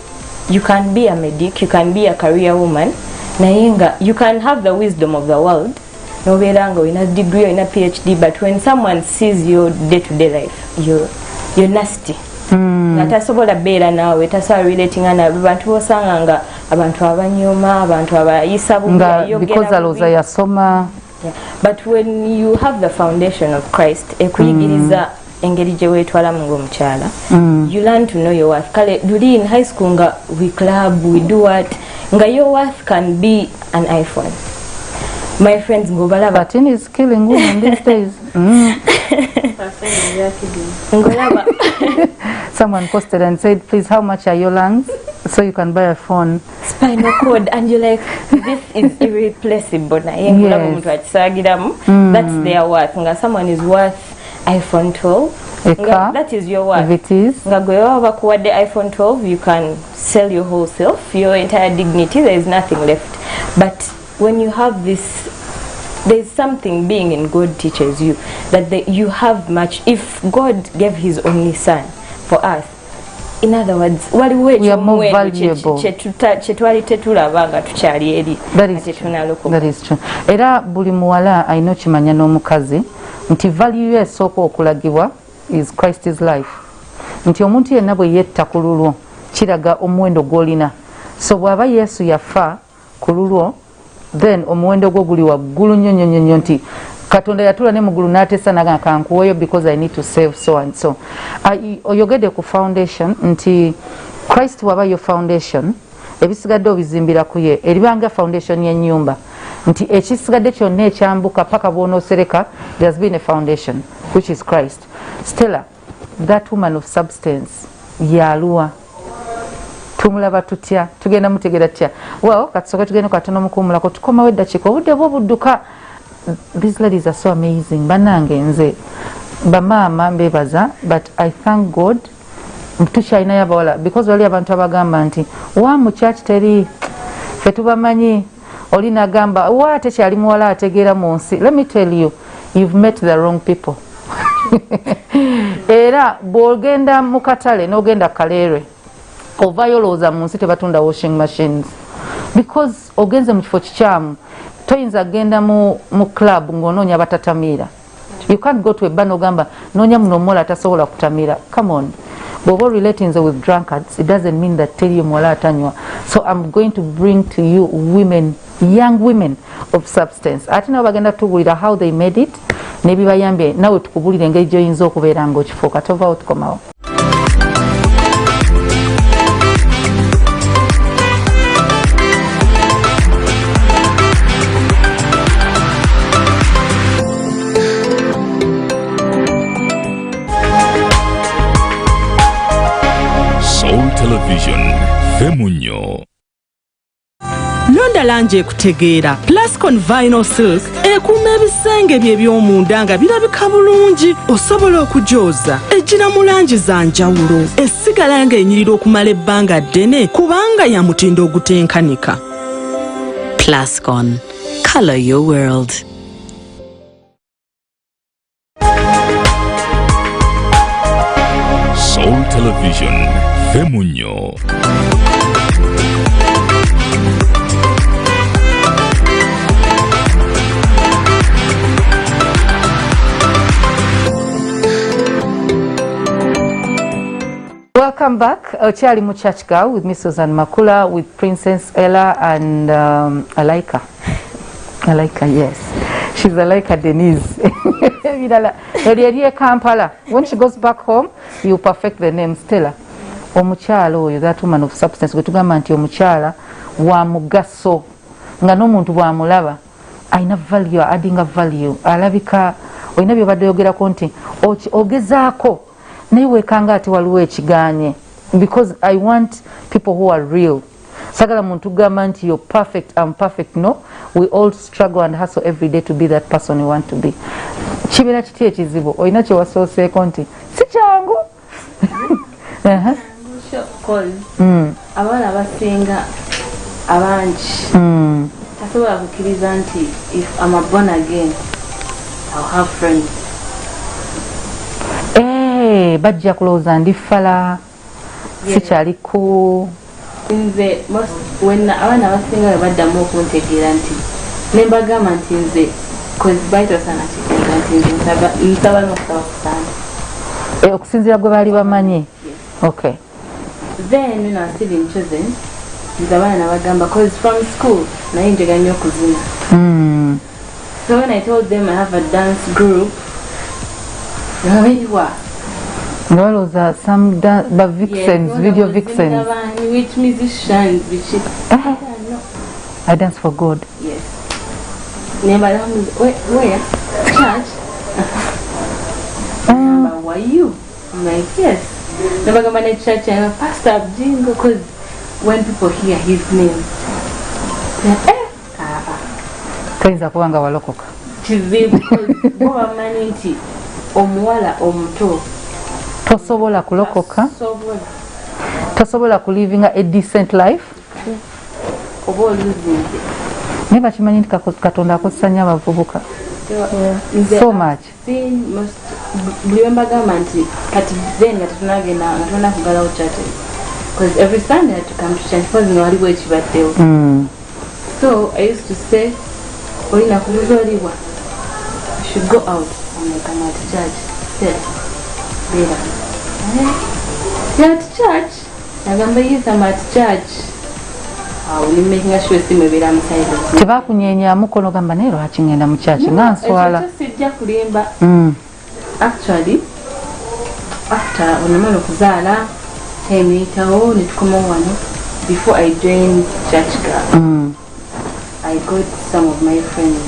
C: you can be a medic, you can be a career woman, nayenga you can have the wisdom of the world, noberanga oyina degree, oyina PhD, but when someone sees your day-to-day life, you're nasty. Natasobola beera naawe, tasobola relatinga naawe, bantu bosanga nga abantu abanyuma, abantu abayisa bubi,
A: because alooza yasoma.
C: But when you have the foundation of Christ, ekuyigiriza engeri gye weetwalamu ng'omukyala, you learn to know your worth. Kale tuli in high school nga we club, we do what, nga your worth can be an iPhone. My friends go balaba.
A: Latin is killing women these days. Someone posted and said, please, how much are your lungs so you can buy a phone?
C: Spinal cord, and you're like, this is irreplaceable.
A: Yes.
C: That's their worth. Nga someone is worth iPhone 12.
A: A car,
C: that is your worth.
A: If it is.
C: Nga goyoba kuwadde iPhone 12, you can sell your whole self, your entire dignity. There is nothing left. But when you have this, there's something being in God teaches you that you have much. If God gave his only son for us, in other words, we are more valuable.
A: That is true. Era buli muwala ayina kimanya n'omukazi nti value esooka okulagibwa is Christ's life. Nti omuntu yenna bwe yetta ku lulwo kiraga omuwendo gw'olina. So bw'aba Yesu yafa ku lulwo, then omuwendo gwo guli waggulu nnyo nti Katonda yatula ne mugulu n'ateesa naga kankuweyo because I need to save so and so. Oyogedde ku foundation nti Christ waba yo foundation, ebisigadde obizimbira ku ye eribanga foundation y'ennyumba, nti ekisigadde kyonna ekyambuka paka bw'onoosereka, there has been a foundation which is Christ. Stella, that woman of substance yaluwa tumulaba tutya, tugenda mutegera tutya? Well, katusoke tugenda katono mukumulako tukomawo eddakiika obudde bwo budduka. These ladies are so amazing. Banange nze bamaama mbebaza, but I thank God tukyalina yabawala, because wali abantu abagamba nti wa mu church teri fe tubamanyi, oli nagamba wa tekyali muwala ategeera mu nsi. Let me tell you, you've met the wrong people. Era bw'ogenda mu katale n'ogenda Kaleere ovayo olowooza mu nsi tebatunda washing machines, because ogenze mu kifo kikyamu. Toyinza genda mu club ng'onoonya batatamiira. You can't go to a bar n'ogamba noonya muno omuwala atasobola kutamira. Come on. Bw'oba relating with drunkards, it doesn't mean that teri omuwala atanywa. So I'm going to bring to you women, young women of substance. Ate nabo bagenda tubuulira how they made it, n'ebibayambye nawe tukubuulira engeri gy'oyinza okubeera ng'okifuuka. Tovaawo tukomawo.
N: Television Femunyo.
O: Londa langi ekutegeera. Plascon Vinyl Silk ekuuma ebisenge bye eby'omunda nga birabika bulungi, osobola okujooza. Ejjira mu langi za njawulo, essigala ng'enyirira okumala ebbanga ddene kubanga ya mutindo ogutenkanika.
P: Plascon, color your world.
N: Soul Television Femunyo.
A: Welcome back. Okyali mu Church Girl with Miss Susan Makula, with Princess Ella and Alaika. Alaika, yes. She's Alaika Denise. Kampala. When she goes back home, you perfect the name. Stella. Omukyala oyo, that woman of substance, gwe tugamba nti omukyala wa mugaso nga n'omuntu bw'amulaba alina value, adding a value, alabika olina by'obadde oyogerako nti ogezaako naye weekanga ate waliwo ekigaanye, because I want people who are real. Sagala muntu gamba nti you're perfect, I'm perfect. No, we all struggle and hustle every day to be that person we want to be. Kibeera kiti ekizibu, olina kye wasooseeko nti si kyangu.
B: Abaana abasinga abangi tasobola kukkiriza nti if I'm born again I'll have friends.
A: bajja kulowooza ndi fala sikyali ku
B: nze wenna abaana abasinga bwe baddamu okuntegeera nti ne mbagamba nti nze baitosaana kitegeera nti nze nsaba n'okusaba kusaana
A: okusinziira gwe baali bamanyi. Okay.
B: Then when I was still in chosen nze abaana nabagamba cause from school naye njega nnyo okuzina. So when I told them I have a dance group nabaliwa
A: balowooza some vixens, video vixens.
B: Which musicians, which is
A: I dance for God.
B: Yes. Never where? Church? Who are you? I'm like, yes. Never go to church and Pastor Abdingo, because when people hear his name,
A: Tayinza kubanga walokoka.
B: Kizibu bo bamanyi nti omuwala omuto
A: tosobola kulokoka, tosobola kulivinga a decent life.
B: Oba oluzinze
A: naye bakimanyi nti Katonda akozesa nnyo abavubuka so much.
B: buli wembagamba nti kati then nga tetunagenda nga tulina kugalawo church because every Sunday I had to come to church because waliwo ekibaddewo. So I used to say olina kubuzoolibwa I should go out. I'm like, I'm at church. Yes. You're at church? Nagamba yes, I'm at church. Making sure
A: tebakunyenyaamu kono gamba naye lwaki ngenda mu church nga nswala.
B: Actually after onamala okuzaala emiyitawo netukomawo wano before I joined church girl. I got some of my friends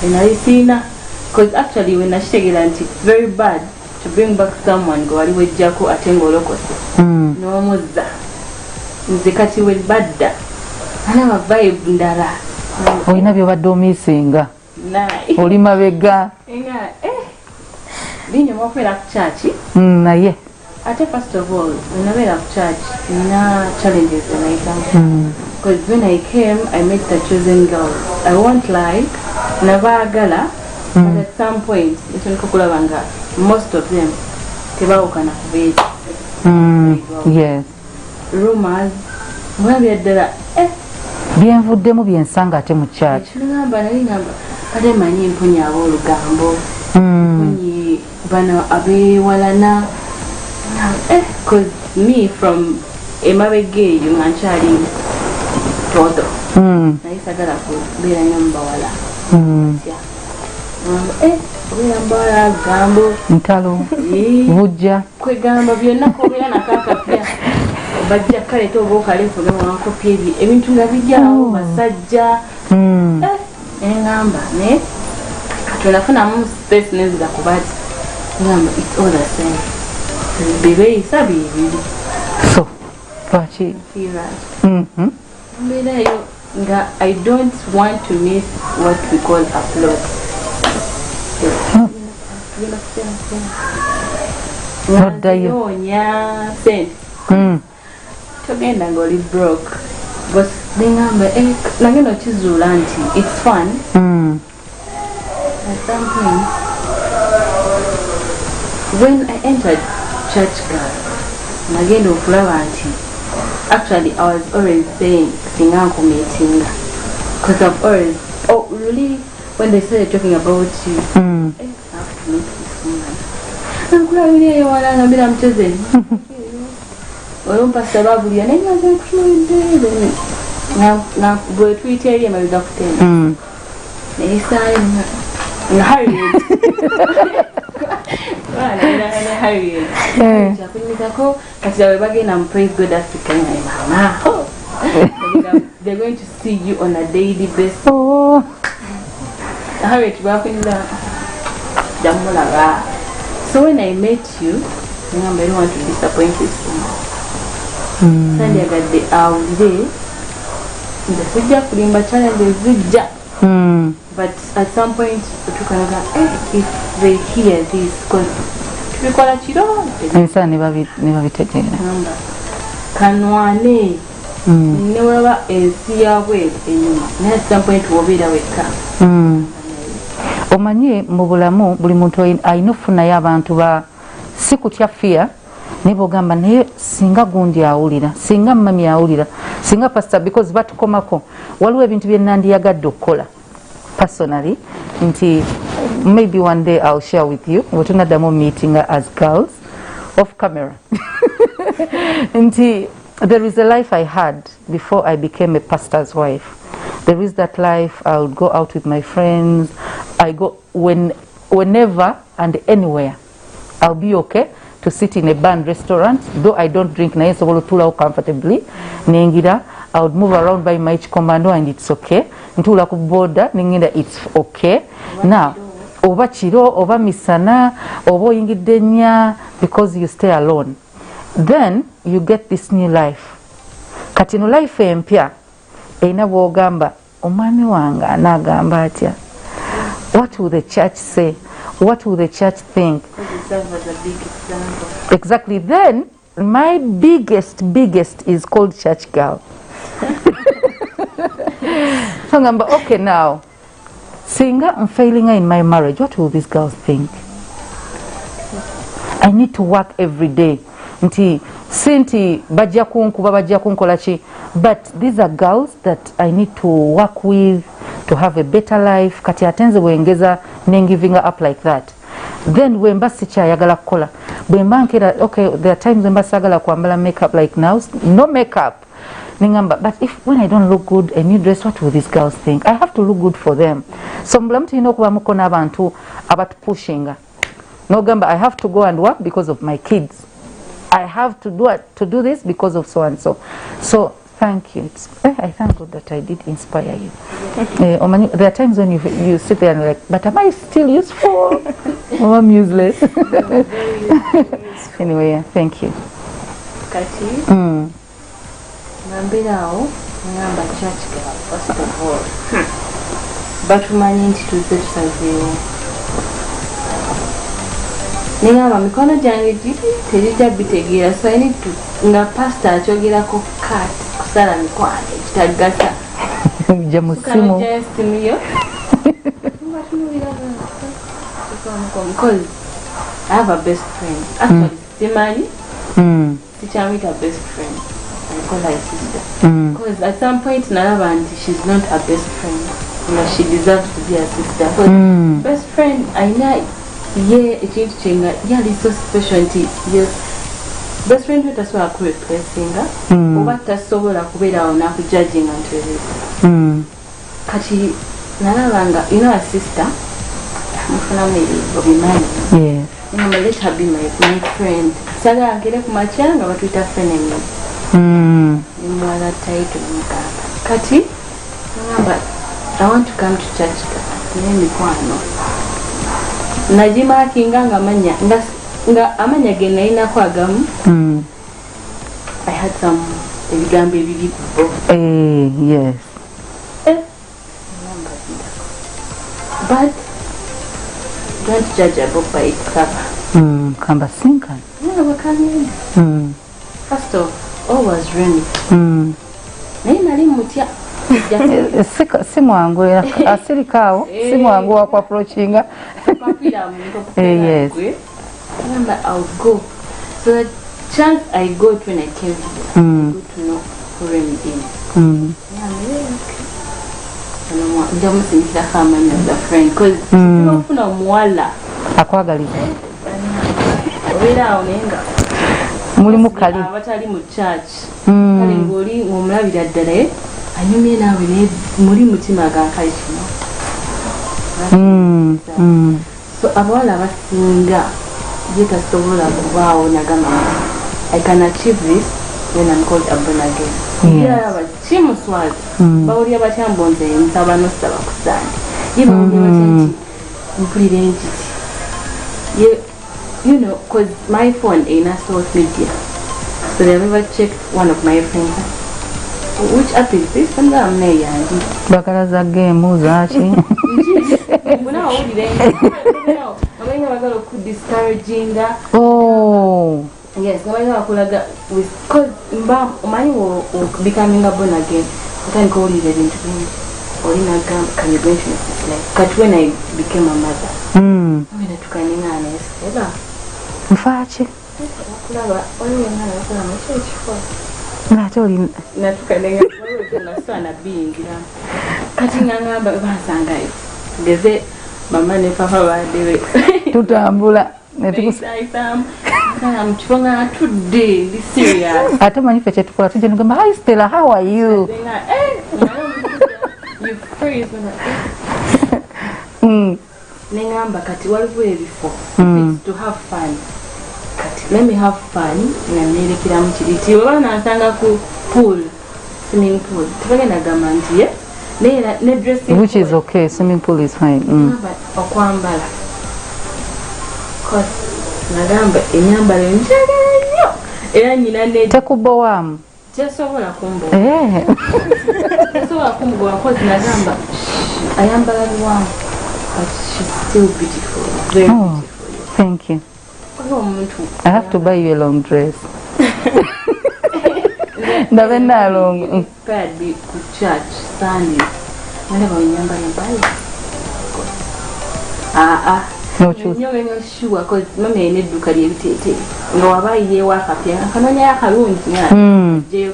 B: and I seen because actually when nakitegeera nti it's very bad to bring back someone nga wali wejjako ate ng'olokose n'omuzza nze kati we badda alaba vibe ndala
A: olina byobadde omiisinga oli mabega
B: binyuma okubeera ku church
A: naye
B: ate first of all wenabeera ku church nina challenges enayitamu because when I came I met the chosen girls. I won't lie nabaagala but at some point nitandika okulaba nga most of them tebaawukana ku beezi.
A: Yes.
B: Rumors mwabya ddala
A: byenvuddemu byensanga ate mu church.
B: Ngamba naye ngamba kale manyi mponya ab'olugambo mponyi bano abeewalana because me from emabega eyo nga nkyali toto naye sagala kubeera nnyo mubawala obeera mubawala gambo
A: ntalo bujja
B: kwegamba byonna kobeera nakakapya bajja kaleeta oba okaleefu newankopya ebintu nga bijjawo basajja engamba naye katwenafunamu space nezira kubati ngamba it's all the same bebeeyisa byebiri
A: so lwaki
B: mbeera eyo nga I don't want to miss what we call upload. Noddayo sense togenda ng'oli broke but nengamba nange nokizuula nti it's fun at some point when I entered church girl nagenda okulaba nti actually I was always saying singa nkumeetinga because I've always really when they started talking about you I have to meet this woman nkulabira eyo wala ngambira mutezeni olumpa sababu lya naye nga nkutunuulidde nga bwe tuyita eri emabega kutenda naye saayi nga Harriet Harriet kyakunyumizako kati awe bagenda mu Praise God Africa nga mama they're going to see you on a daily basis. Harriet bakunyumiza jamulaba. So when I met you I don't want to disappoint this woman. Sunday I got the awulire nze sijja kulimba challenges zijja but at some point tukanaga if they hear this because tubikola kiro
A: ensa ne babitegeera
B: kanwane newaba ensi yabwe enyuma naye at some point wobeera wekka
A: omanye mu bulamu buli muntu alina okufunayo abantu ba si kutya fear naye bwogamba naye singa gundi awulira, singa mami awulira, singa pastor, because batukomako waliwo ebintu bye nandiyagadde okukola personally nti maybe one day I'll share with you bwe tunaddamu meeting as girls off camera nti there is a life I had before I became a pastor's wife. There is that life. I would go out with my friends. I go whenever and anywhere. I'll be okay to sit in a band restaurant, though I don't drink naye nsobola otuulawo comfortably nengira. I would move around by my commando and it's okay. Ntuula ku border nengenda it's okay. Now oba kiro oba misana oba oyingidde nnya because you stay alone, then you get this new life. Kati no life empya erina bw'ogamba omwami wange anaagamba atya, what will the church say, what will the church think? Exactly. Then my biggest is called church girl. So ngamba okay, now singa I'm failing in my marriage, what will these girls think? I need to work every day. Nti sinti bajja kunkuba bajja kunkola ki, but these are girls that I need to work with to have a better life. Kati atenze bwengeza ne giving up like that, then wemba sikyayagala kukola bwemba nkera okay, there are times wemba sagala kwambala makeup like now, no makeup ningamba, but if when I don't look good, a new dress, what will these girls think? I have to look good for them. So mbulamu tulina okubamuko n'abantu abatupushinga nogamba I have to go and work because of my kids, I have to do this because of so and so. So thank you. I thank God that I did inspire you. There are times when you sit there and you're like, but am I still useful? Or I'm useless? Anyway, yeah, thank you.
B: Kati nambirawo ngamba church girl first of all, batumanyi nti tuzze tusazeewo ningamba mikono gyange terijja bitegeera, so I need to nga pastor akyogerako kat kusala mikwano ekitagata
A: ja mu ssimu
B: yo because I have a best friend actually simanyi sikyamuyita best friend, I call her sister because at some point nalaba nti she's not a best friend, she deserves to be a sister, but best friend ayina ye ekintu kyenga yali so special nti ye best friend we tasobola kureplacinga oba tasobola kubeerawo nakujudginga nti kati nalabanga a sister mufunamu obimanyi let her be my friend, sagala nkere ku makya nga batuyita fenemy nimwala title mugamba kati ngamba I want to come to church naye mikwano nagimakinga nga amanya ge nayinako agamu I had some ebigambo ebiri ku bo
A: yes
B: but don't judge a book by its cover.
A: Kamba sinka
B: first of all was raining naye nali mutya
A: si mwangu asirikaawo si mwangu wa approachinga yes
B: remember I'll go, so the chance I got when I came here I got to know who I'm in njamusinkira kamanya the friend because nofuna omuwala
A: akwagaliza
B: obeera awo naye nga
A: mulimu kali
B: abatali mu church kale ng'oli ng'omulabira ddala anyumye naawe muli mutima gankali kino so abawala abasinga ye tasobola kubaawo nagamba I can achieve this when I'm called a born again. Yeah, but she must was. Bawulira batya mbonze nsaba nosaba kusande. Ye bawulira batya nti mpulira enjiti. You know, because my phone ain't a social media. So they ever checked one of my friends. Which app is this? And I'm there, Andy.
A: Bakaraza game, Muzachi. Oh.
B: Yes, because becoming a born again, I can't go into or in a can you go like but when I became a mother, I mean to kind of
A: Nfaachi.
B: Kulaba waliwo ngala kola mu kifo.
A: Ngate oli
B: Natukanenga nasana bingira. Kati ngamba basangayo. Geze mama ne papa badewe.
A: tutambula
B: I'm trying to do this serious.
A: ate manyi ffe kyetukola tujja nugamba hi Stella, how are you?
B: You freeze Nengamba kati waliwo ebifo to have fun. Kati let me have fun nga nerekera mu kiriti oba nansanga ku pool, swimming pool. Tubagenda gamba nti ne dressing,
A: which is okay, swimming pool is fine.
B: Okwambala nagamba enyambalo njagala nnyo era nyina ne
A: tekubowamu
B: tesobola kumbowa tesobola kumbowa kozi nagamba ayambala luwamu but she's still beautiful, very beautiful.
A: Thank you. I have to buy you a long dress. Ndabe nalongo
B: inspired ku church Sunday nalaba enyambala no choose. You're sure because mama ene duka lyebitete ngo wabaye wakapya kananya yakalungi nga je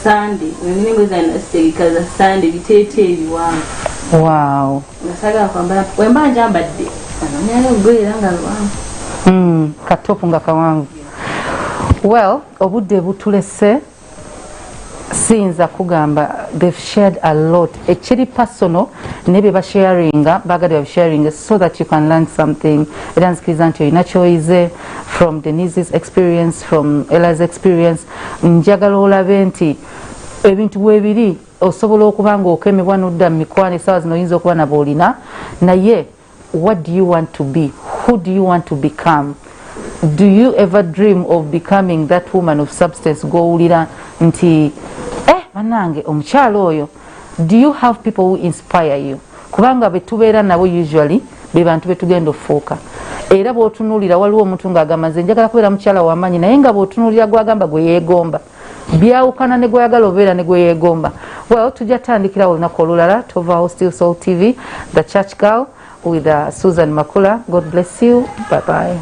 B: Sunday nini na kaza Sunday bitete ebiwangu.
A: Wow.
B: Nasaga kwamba wemba njambadde kananya ngwera nga lwangu
A: katopu nga kawangu. Well, obudde butulese sinza kugamba they've shared a lot. Ekiri personal nebe ba sharinga bagade ba sharing so that you can learn something. Eranzikiriza nti olina kyoyize from Denise's experience, from Ella's experience. Njagala olabe nti ebintu bwebiri osobola okubanga okemebwa n'odda mu mikwano essaawa zino oyinza okuba nabo olina naye what do you want to be? Who do you want to become? Do you ever dream of becoming that woman of substance gowulira nti banange omukyalo oyo? Do you have people who inspire you? Kubanga betubeera nabo usually be bantu betugenda ofuuka era bw'otunuulira waliwo omuntu ng'agamba nze njagala kubeera mukyala w'amaanyi naye nga bw'otunuulira gwagamba gwe yeegomba byawukana ne gweyagala obeera ne gwe yeegomba. Well, tujja tandikira olunaku olulala tovaawo Still Soul TV, The Church Girl with Susan Makula. God bless you. Bye bye.